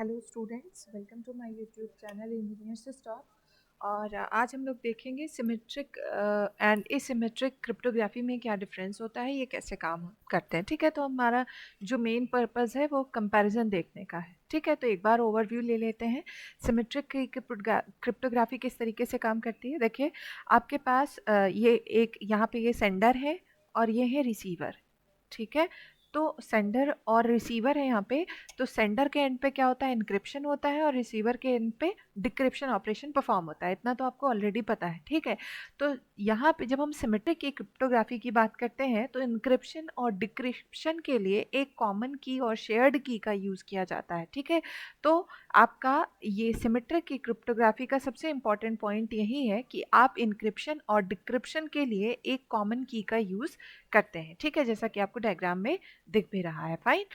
Hello students, welcome to my YouTube channel engineer से stop. और आज हम लोग देखेंगे सिमेट्रिक एंड एसिमेट्रिक क्रिप्टोग्राफी में क्या डिफरेंस होता है, ये कैसे काम करते हैं। ठीक है, तो हमारा जो मेन पर्पस है वो कंपैरिजन देखने का है। ठीक है, तो एक बार ओवरव्यू ले लेते हैं। सिमेट्रिक की क्रिप्टोग्राफी किस तरीके से काम करती है। देखिए, आपके पास ये एक यहाँ पे ये सेंडर है और ये है रिसीवर। ठीक है, तो सेंडर और रिसीवर है यहाँ पे। तो सेंडर के एंड पे क्या होता है, इनक्रिप्शन होता है, और रिसीवर के एंड पे डिक्रिप्शन ऑपरेशन परफॉर्म होता है। इतना तो आपको ऑलरेडी पता है। ठीक है, तो यहाँ पे जब हम सिमेट्रिक की क्रिप्टोग्राफी की बात करते हैं तो इनक्रिप्शन और डिक्रिप्शन के लिए एक कॉमन की और शेयर्ड की का यूज़ किया जाता है। ठीक है, तो आपका ये सिमेट्रिक की क्रिप्टोग्राफी का सबसे इंपॉर्टेंट पॉइंट यही है कि आप इनक्रिप्शन और डिक्रिप्शन के लिए एक कॉमन की का यूज़ करते हैं। ठीक है, जैसा कि आपको डायग्राम में दिख भी रहा है। फाइन,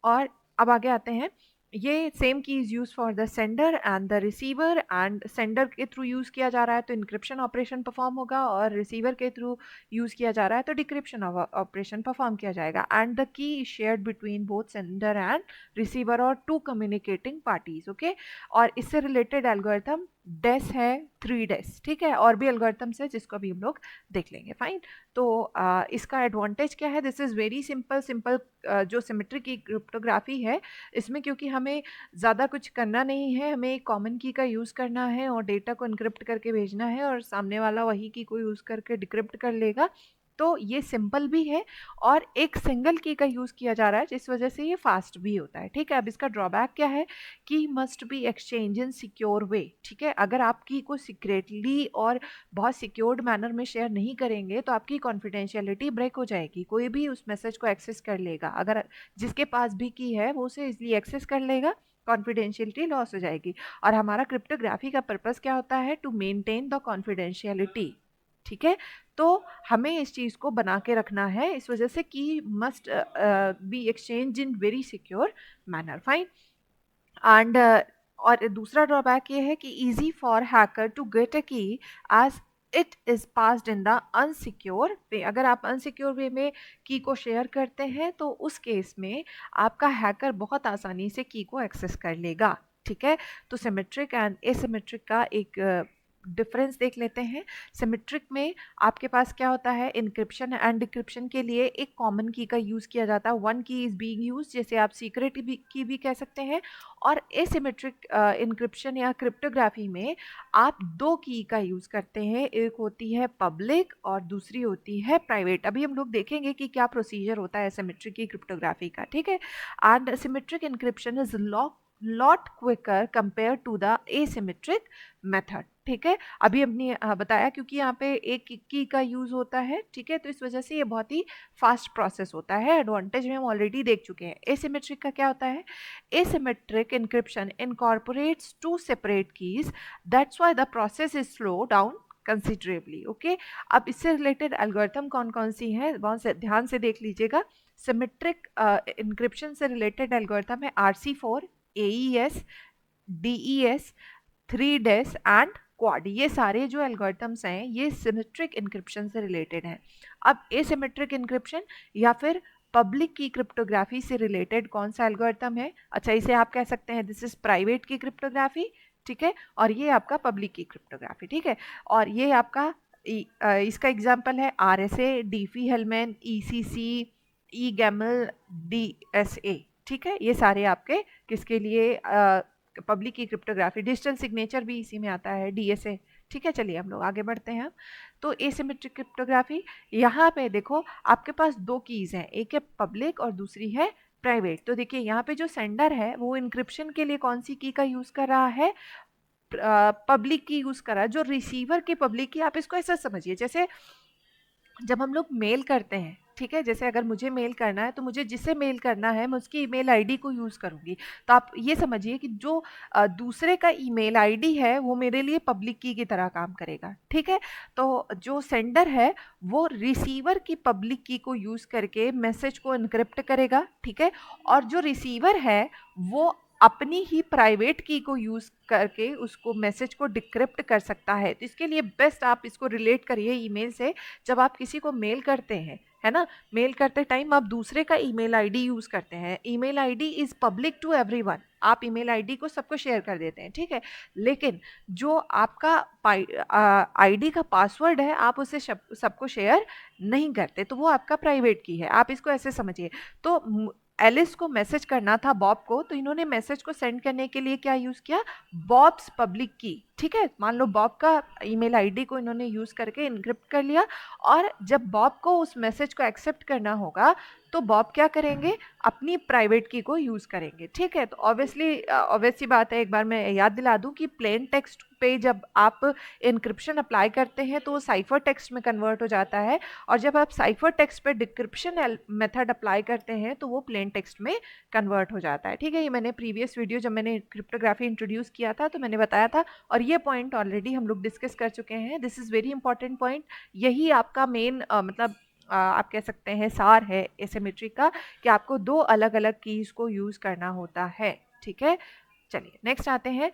और अब आगे आते हैं। ये सेम की is use for the sender and the receiver, and sender के थ्रू यूज़ किया जा रहा है तो इनक्रिप्शन ऑपरेशन परफॉर्म होगा, और रिसीवर के थ्रू यूज़ किया जा रहा है तो डिक्रिप्शन ऑपरेशन परफॉर्म किया जाएगा। And the key is shared between both sender and receiver और टू कम्युनिकेटिंग पार्टीज। ओके, और इससे रिलेटेड एल्गोरिथम डेस है, 3 डेस। ठीक है, और भी एल्गोरिथम्स है जिसको अभी हम लोग देख लेंगे। फाइन, तो इसका एडवांटेज क्या है, दिस इज़ वेरी सिंपल। जो सिमेट्रिक की क्रिप्टोग्राफी है, इसमें क्योंकि हमें ज़्यादा कुछ करना नहीं है, हमें एक कॉमन की का यूज़ करना है और डेटा को इनक्रिप्ट करके भेजना है, और सामने वाला वही की को यूज़ करके डिक्रिप्ट कर लेगा। तो ये सिंपल भी है और एक सिंगल की का यूज़ किया जा रहा है, जिस वजह से ये फास्ट भी होता है। ठीक है, अब इसका ड्रॉबैक क्या है, की must be exchange in secure वे। ठीक है, अगर आप की को सीक्रेटली और बहुत सिक्योर्ड मैनर में शेयर नहीं करेंगे तो आपकी कॉन्फिडेंशियलिटी ब्रेक हो जाएगी। कोई भी उस मैसेज को एक्सेस कर लेगा, अगर जिसके पास भी की है वो उसे इजली एक्सेस कर लेगा, कॉन्फिडेंशियलिटी लॉस हो जाएगी। और हमारा क्रिप्टोग्राफी का पर्पस क्या होता है, टू मेंटेन द कॉन्फिडेंशियलिटी। ठीक है, तो हमें इस चीज़ को बना के रखना है, इस वजह से की must be exchange in very secure manner. Fine, and और दूसरा ड्रॉबैक ये है कि easy for hacker to get a key as it is passed in the unsecure way. अगर आप अनसिक्योर वे में की को शेयर करते हैं तो उस केस में आपका हैकर बहुत आसानी से की को एक्सेस कर लेगा। ठीक है, तो सिमेट्रिक एंड एसिमेट्रिक का एक डिफरेंस देख लेते हैं। सिमेट्रिक में आपके पास क्या होता है, इनक्रिप्शन एंड डिक्रिप्शन के लिए एक कॉमन की का यूज़ किया जाता है, वन की इज़ बीइंग यूज, जैसे आप सीक्रेट की भी कह सकते हैं। और एसिमेट्रिक इनक्रिप्शन या क्रिप्टोग्राफी में आप दो की का यूज़ करते हैं, एक होती है पब्लिक और दूसरी होती है प्राइवेट। अभी हम लोग देखेंगे कि क्या प्रोसीजर होता है सिमेट्रिक की क्रिप्टोग्राफी का। ठीक है, and symmetric encryption is lot quicker compare to the asymmetric method. ठीक है, अभी हमने बताया क्योंकि यहाँ पे एक की का यूज़ होता है। ठीक है, तो इस वजह से ये बहुत ही फास्ट प्रोसेस होता है। एडवांटेज में हम ऑलरेडी देख चुके हैं। एसिमेट्रिक का क्या होता है, asymmetric encryption incorporates two separate keys, that's why the process is slow down considerably. Okay, अब इससे रिलेटेड एल्गोरिथम कौन कौन सी हैं बहुत से ध्यान से देख लीजिएगा। सिमेट्रिक इंक्रिप्शन से रिलेटेड एल्गोरिथम है RC4, AES, DES, 3DES and quad. ये सारे जो एल्गोरिथम्स हैं ये सिमेट्रिक इंक्रिप्शन से रिलेटेड हैं। अब एसिमेट्रिक इंक्रिप्शन या फिर पब्लिक की क्रिप्टोग्राफी से रिलेटेड कौन सा एल्गोरिथम है, अच्छा इसे आप कह सकते हैं दिस इज प्राइवेट की क्रिप्टोग्राफी। ठीक है, और ये आपका पब्लिक की क्रिप्टोग्राफी। ठीक है, और ये आपका इसका एग्जांपल है RSA, d phi Hellman, ECC, ई-गैमल, DSA। ठीक है, ये सारे आपके किसके लिए, पब्लिक की क्रिप्टोग्राफी। डिजिटल सिग्नेचर भी इसी में आता है, DSA। ठीक है, चलिए हम लोग आगे बढ़ते हैं। तो एसिमेट्रिक क्रिप्टोग्राफी, यहाँ पे देखो आपके पास दो कीज़ हैं, एक है पब्लिक और दूसरी है प्राइवेट। तो देखिए यहाँ पे जो सेंडर है वो इंक्रिप्शन के लिए कौन सी की का यूज़ कर रहा है, पब्लिक की यूज़ कर रहा है। जो रिसीवर की पब्लिक की, आप इसको ऐसा समझिए जैसे जब हम लोग मेल करते हैं। ठीक है, जैसे अगर मुझे मेल करना है तो मुझे जिसे मेल करना है मैं उसकी ईमेल आईडी को यूज़ करूँगी। तो आप ये समझिए कि जो दूसरे का ईमेल आईडी है वो मेरे लिए पब्लिक की तरह काम करेगा। ठीक है, तो जो सेंडर है वो रिसीवर की पब्लिक की को यूज़ करके मैसेज को इनक्रिप्ट करेगा। ठीक है, और जो रिसीवर है वो अपनी ही प्राइवेट की को यूज़ करके उसको मैसेज को डिक्रिप्ट कर सकता है। तो इसके लिए बेस्ट आप इसको रिलेट करिए ईमेल से। जब आप किसी को मेल करते हैं, है ना। मेल करते टाइम आप दूसरे का ईमेल आईडी यूज़ करते हैं, email ID is public to everyone, आप ईमेल आईडी को सबको शेयर कर देते हैं, ठीक है। लेकिन जो आपका आईडी का पासवर्ड है आप उसे सबको शेयर नहीं करते, तो वो आपका प्राइवेट की है, आप इसको ऐसे समझिए। तो एलिस को मैसेज करना था बॉब को, तो इन्होंने मैसेज को सेंड करने के लिए क्या यूज़ किया, बॉब्स पब्लिक की, ठीक है। मान लो बॉब का ईमेल आईडी को इन्होंने यूज़ करके इनक्रिप्ट कर लिया, और जब बॉब को उस मैसेज को एक्सेप्ट करना होगा तो बॉब क्या करेंगे, अपनी प्राइवेट की को यूज़ करेंगे, ठीक है। तो ऑब्वियसली बात है, एक बार मैं याद दिला दूं कि प्लेन टेक्स्ट पे जब आप इनक्रिप्शन अप्लाई करते हैं तो वो साइफर टेक्स्ट में कन्वर्ट हो जाता है, और जब आप साइफर टेक्स्ट पे डिक्रिप्शन मेथड अप्लाई करते हैं तो वो प्लेन टेक्स्ट में कन्वर्ट हो जाता है, ठीक है। ये मैंने प्रीवियस वीडियो जब मैंने क्रिप्टोग्राफी इंट्रोड्यूस किया था तो मैंने बताया था, और ये पॉइंट ऑलरेडी हम लोग डिस्कस कर चुके हैं। This is very important point, यही आपका मेन मतलब आप कह सकते हैं सार है एसिमेट्री का, कि आपको दो अलग अलग कीज़ को यूज़ करना होता है, ठीक है। चलिए नेक्स्ट आते हैं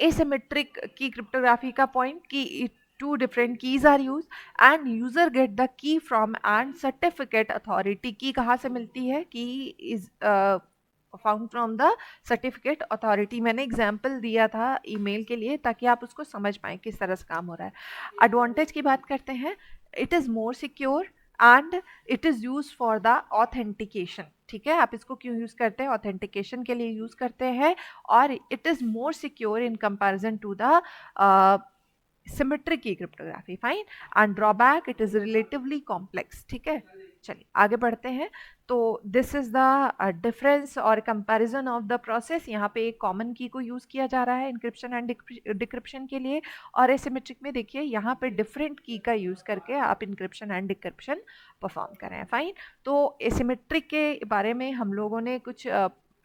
एसिमेट्रिक की क्रिप्टोग्राफी का पॉइंट, कि two different keys are used and user get the key from and certificate authority। की कहाँ से मिलती है, की is found from the certificate authority. मैंने एग्जाम्पल दिया था ईमेल के लिए ताकि आप उसको समझ पाएँ किस तरह से काम हो रहा है। एडवांटेज की बात करते हैं, it is more secure and it is use for the authentication, ठीक है। आप इसको क्यों यूज़ करते हैं, ऑथेंटिकेशन के लिए यूज़ करते हैं, और it is more secure in comparison to the symmetric key cryptography, फाइन। And drawback, it is relatively complex, ठीक है। चलिए आगे बढ़ते हैं। तो दिस इज़ द डिफरेंस और कंपैरिजन ऑफ द प्रोसेस। यहाँ पे एक कॉमन की को यूज़ किया जा रहा है इंक्रिप्शन एंड डिक्रिप्शन के लिए, और एसिमेट्रिक में देखिए यहाँ पे डिफरेंट की का यूज़ करके आप इंक्रिप्शन एंड डिक्रिप्शन परफॉर्म करें, फाइन। तो एसिमेट्रिक के बारे में हम लोगों ने कुछ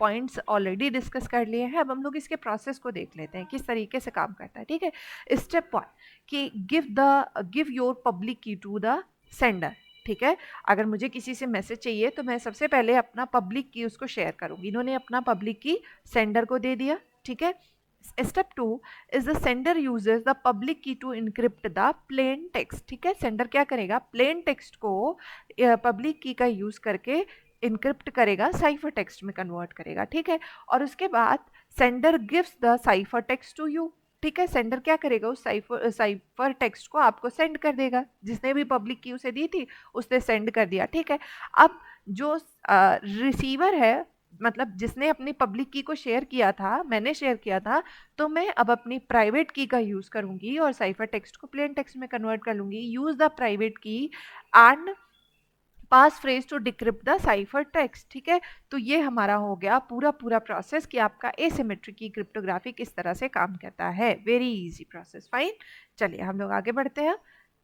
पॉइंट्स ऑलरेडी डिस्कस कर लिए हैं, अब हम लोग इसके प्रोसेस को देख लेते हैं किस तरीके से काम करता है, ठीक है। स्टेप 1 कि give your public key to the sender, ठीक है। अगर मुझे किसी से मैसेज चाहिए तो मैं सबसे पहले अपना पब्लिक की उसको शेयर करूंगी, इन्होंने अपना पब्लिक की सेंडर को दे दिया, ठीक है। Step 2 is the sender uses the public key to encrypt the plain text, ठीक है। सेंडर क्या करेगा, प्लेन टेक्स्ट को पब्लिक की का यूज करके इनक्रिप्ट करेगा, साइफर टेक्स्ट में कन्वर्ट करेगा, ठीक है। और उसके बाद sender gives the cipher text to you, ठीक है। सेंडर क्या करेगा, उस साइफर टेक्स्ट को आपको सेंड कर देगा, जिसने भी पब्लिक की उसे दी थी उसने सेंड कर दिया, ठीक है। अब जो रिसीवर है, मतलब जिसने अपनी पब्लिक की को शेयर किया था, मैंने शेयर किया था, तो मैं अब अपनी प्राइवेट की का यूज़ करूंगी और साइफर टेक्स्ट को प्लेन टेक्स्ट में कन्वर्ट कर लूंगी। Use the private key and pass phrase to decrypt the cipher text, ठीक है। तो ये हमारा हो गया पूरा प्रोसेस कि आपका एसिमेट्रिक की क्रिप्टोग्राफी किस तरह से काम करता है। Very easy process, fine. चलिए हम लोग आगे बढ़ते हैं।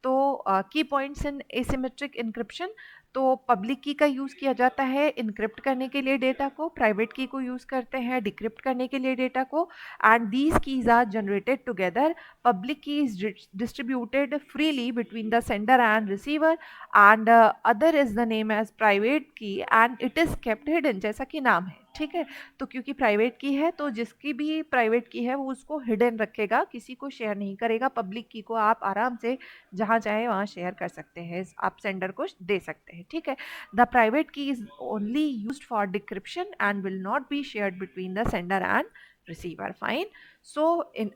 तो की पॉइंट्स इन एसिमेट्रिक इनक्रिप्शन, तो पब्लिक की का यूज़ किया जाता है इनक्रिप्ट करने के लिए डेटा को, प्राइवेट की को यूज़ करते हैं डिक्रिप्ट करने के लिए डेटा को, and these keys are generated together. Public key is distributed freely between the sender and receiver, and other is the name as private key and it is kept hidden, जैसा कि नाम है, ठीक है। तो क्योंकि प्राइवेट की है तो जिसकी भी प्राइवेट की है वो उसको हिडन रखेगा, किसी को शेयर नहीं करेगा। पब्लिक की को आप आराम से जहाँ चाहे वहाँ शेयर कर सकते हैं, आप सेंडर को दे सकते हैं, ठीक है। The private key is only used for decryption and will not be shared between the sender and receiver, fine. So in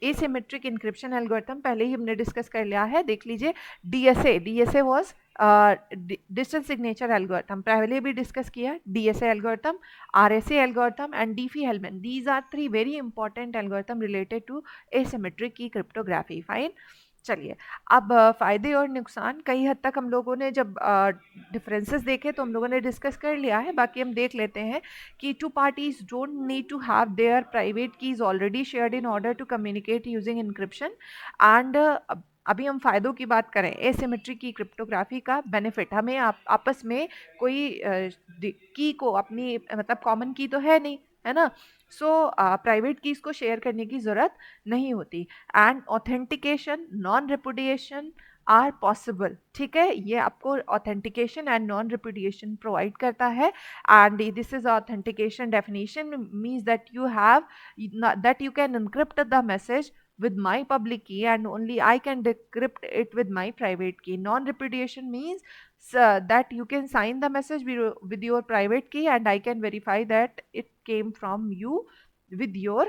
asymmetric encryption algorithm पहले ही हमने डिस्कस कर लिया है, देख लीजिए। DSA was digital signature algorithm, पहले भी डिस्कस किया। DSA algorithm, RSA algorithm and Diffie Hellman, these are 3 very important algorithm related to asymmetric key cryptography, fine. चलिए अब फ़ायदे और नुकसान, कई हद तक हम लोगों ने जब डिफरेंसेस देखे तो हम लोगों ने डिस्कस कर लिया है, बाकी हम देख लेते हैं कि two parties don't need to have their private keys already shared in order to communicate using encryption. And अभी हम फ़ायदों की बात करें, एसिमेट्रिक की क्रिप्टोग्राफी का बेनिफिट, हमें आपस में कोई की को अपनी मतलब कॉमन की तो है नहीं, है ना। सो प्राइवेट कीज़ को शेयर करने की ज़रूरत नहीं होती, and authentication non repudiation are possible, ठीक है। ये आपको authentication and non repudiation provide करता है, and this is authentication definition means that you have that you can encrypt the message with my public key and only I can decrypt it with my private key. Non-repudiation means that you can sign the message with your private key and I can verify that it came from you with your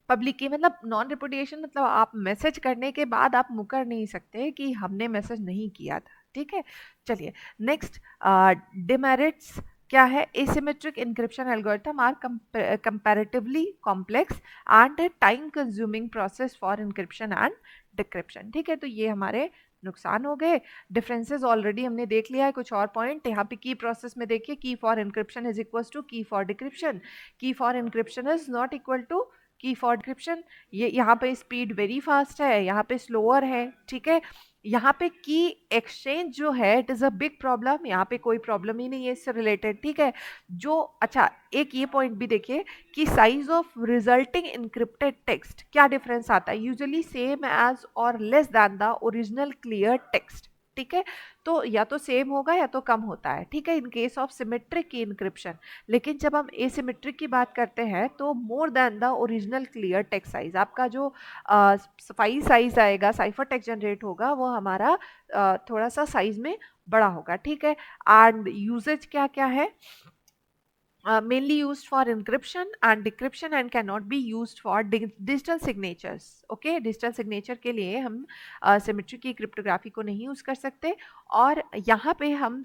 public की। मतलब non रिपुडिएशन मतलब आप message करने के बाद आप मुकर नहीं सकते कि हमने मैसेज नहीं किया था, ठीक है। चलिए नेक्स्ट, डिमेरिट्स क्या है? Asymmetric encryption algorithm are comparatively complex and time consuming process for encryption and decryption, ठीक है। तो ये हमारे नुकसान हो गए। डिफरेंसेस ऑलरेडी हमने देख लिया है। कुछ और पॉइंट यहाँ पे की प्रोसेस में देखिए, key for encryption is equal to key for decryption, key for encryption is not equal to key for decryption. ये यहाँ पे स्पीड वेरी फास्ट है, यहाँ पे स्लोअर है, ठीक है। यहाँ पे की एक्सचेंज जो है it is a big problem, यहाँ पे कोई प्रॉब्लम ही नहीं है इससे रिलेटेड, ठीक है। जो अच्छा एक ये पॉइंट भी देखिए कि size of resulting encrypted text क्या डिफरेंस आता है, यूजुअली सेम एज और less than the original clear text, ठीक है। तो या तो सेम होगा या तो कम होता है, ठीक है, इन केस ऑफ सिमेट्रिक की इंक्रिप्शन। लेकिन जब हम एसिमेट्रिक की बात करते हैं तो more than the original clear text size, आपका जो फाइल साइज आएगा, साइफर टेक्स्ट जनरेट होगा, वो हमारा थोड़ा सा साइज में बड़ा होगा, ठीक है। एंड यूजेज क्या क्या है? Mainly used for encryption and decryption and cannot be used for digital signatures. Okay, digital signature के लिए हम सिमेट्री की क्रिप्टोग्राफी को नहीं यूज़ कर सकते, और यहाँ पे हम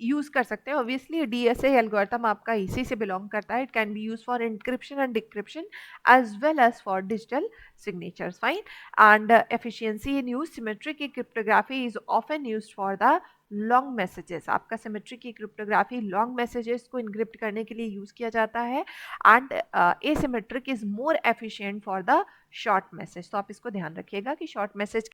यूज़ कर सकते हैं। ऑब्वियसली DSA एल्गोरिथम आपका इसी से बिलोंग करता है। It can be use for encryption and decryption as well as for digital signatures, fine. And efficiency in use, symmetric cryptography is often used for the long messages. आपका symmetry key cryptography long messages को encrypt करने के लिए use किया जाता है, and asymmetric is more efficient for the short message. तो आप इसको ध्यान रखिएगा कि शॉर्ट मैसेज